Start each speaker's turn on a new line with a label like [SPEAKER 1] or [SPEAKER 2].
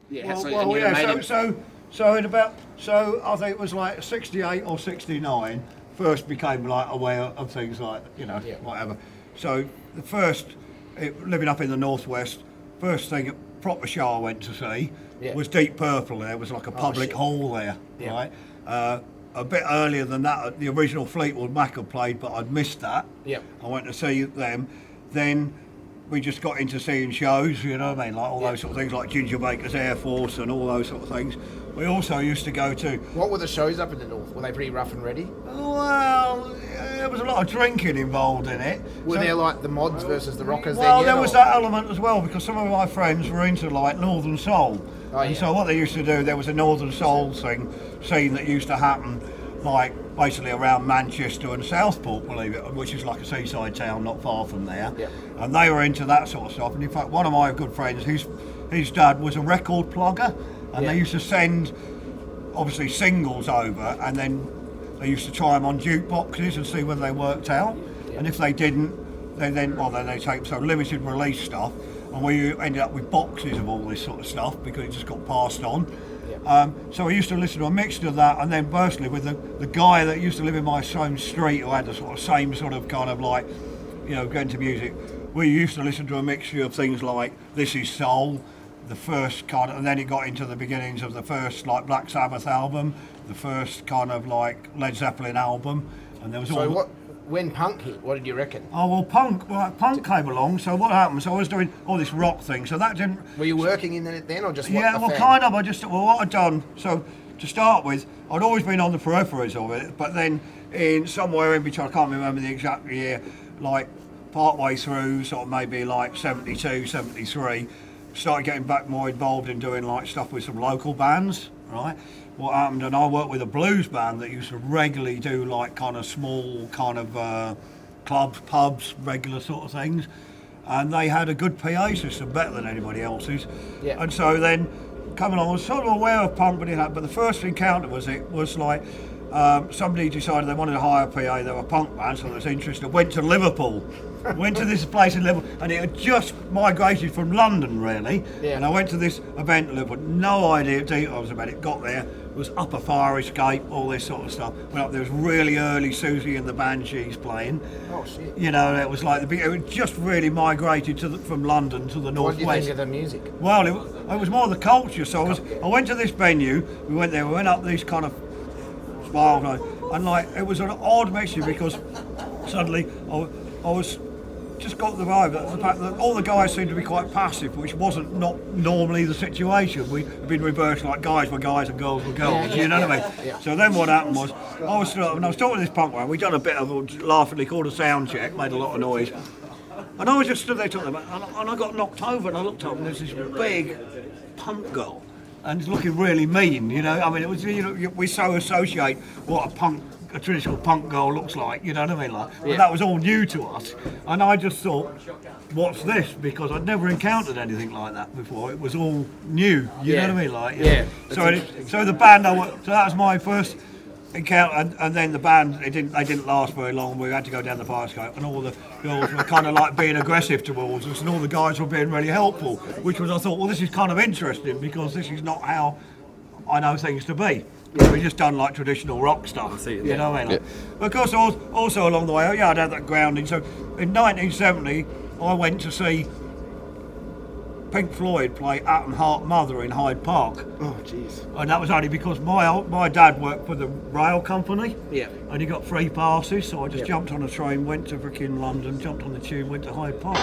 [SPEAKER 1] Yeah,
[SPEAKER 2] so I think it was like 68 or 69. First became like aware of things like whatever. So the first living up in the northwest, first thing proper show I went to see was Deep Purple. There was like a public hall there, right? A bit earlier than that, the original Fleetwood Mac had played, but I'd missed that. I went to see them. Then we just got into seeing shows, you know what I mean, like all those sort of things, like Ginger Baker's Air Force and all those sort of things. We also used to go to...
[SPEAKER 1] What were the shows up in the north? Were they pretty rough and ready?
[SPEAKER 2] Well, there was a lot of drinking involved in it.
[SPEAKER 1] Were there like the mods versus the rockers
[SPEAKER 2] Well,
[SPEAKER 1] then?
[SPEAKER 2] there was that element as well, because some of my friends were into like Northern Soul. And so what they used to do, there was a Northern Soul scene that used to happen like basically around Manchester and Southport, believe it, which is like a seaside town not far from there. And they were into that sort of stuff. And in fact, one of my good friends, his dad was a record plugger, and they used to send obviously singles over, and then they used to try them on jukeboxes and see whether they worked out. And if they didn't, then they take some limited release stuff, and we ended up with boxes of all this sort of stuff because it just got passed on. So I used to listen to a mixture of that, and then personally with the guy that used to live in my same street who had the sort of same sort of kind of like, going to music, we used to listen to a mixture of things like This Is Soul, the first kind of, and then it got into the beginnings of the first like Black Sabbath album, the first kind of like Led Zeppelin album, and there was
[SPEAKER 1] when punk hit, what did you reckon?
[SPEAKER 2] Oh well, punk came along. So what happened? So I was doing all this rock thing. So that didn't.
[SPEAKER 1] Were you working in it then, or just
[SPEAKER 2] kind of. What I'd done. So to start with, I'd always been on the peripheries of it, but then in somewhere in between, I can't remember the exact year, like partway through, sort of maybe like 72, 73, started getting back more involved in doing like stuff with some local bands, right? What happened, and I worked with a blues band that used to regularly do like kind of small kind of clubs, pubs, regular sort of things, and they had a good PA system, better than anybody else's. And so then coming on, I was sort of aware of punk, but the first encounter was like somebody decided they wanted to hire a PA. They were a punk band, so I was interested. Went to Liverpool. Went to this place in Liverpool, and it had just migrated from London, really. And I went to this event in Liverpool, no idea details about it. Got there, it was Upper Fire Escape, all this sort of stuff. Went up there, was really early Susie and the Banshees playing.
[SPEAKER 1] Oh shit!
[SPEAKER 2] It was like it had just really migrated from London to the northwest.
[SPEAKER 1] What did you think of the music?
[SPEAKER 2] Well, it was more the culture. So I went to this venue. We went there. We went up these kind of spiral, and like it was an odd mixture because suddenly I was. Just got the vibe that the fact that all the guys seemed to be quite passive, which wasn't not normally the situation. We've been reversed, like guys were guys and girls were girls. You know what I mean? So then what happened was I was talking to this punk band. We'd done a bit of laughingly called a sound check, made a lot of noise, and I was just stood there talking about, and I got knocked over, and I looked up and there's this big punk girl, and it's looking really mean. I mean, it was we so associate what a traditional punk girl looks like, you know what I mean? But that was all new to us, and I just thought, what's this? Because I'd never encountered anything like that before. It was all new, you know what I mean? So the band, so that was my first encounter, and then the band, they didn't last very long. We had to go down the fire escape, and all the girls were kind of like being aggressive towards us, and all the guys were being really helpful, which was, I thought, well, this is kind of interesting because this is not how I know things to be. We've just done like traditional rock stuff, you know what I mean? But of course, also along the way, I'd had that grounding. So in 1970, I went to see Pink Floyd play Atom Heart Mother in Hyde Park.
[SPEAKER 1] Oh, jeez.
[SPEAKER 2] And that was only because my dad worked for the rail company. And he got free passes, so I just jumped on a train, went to freaking London, jumped on the tube, went to Hyde Park.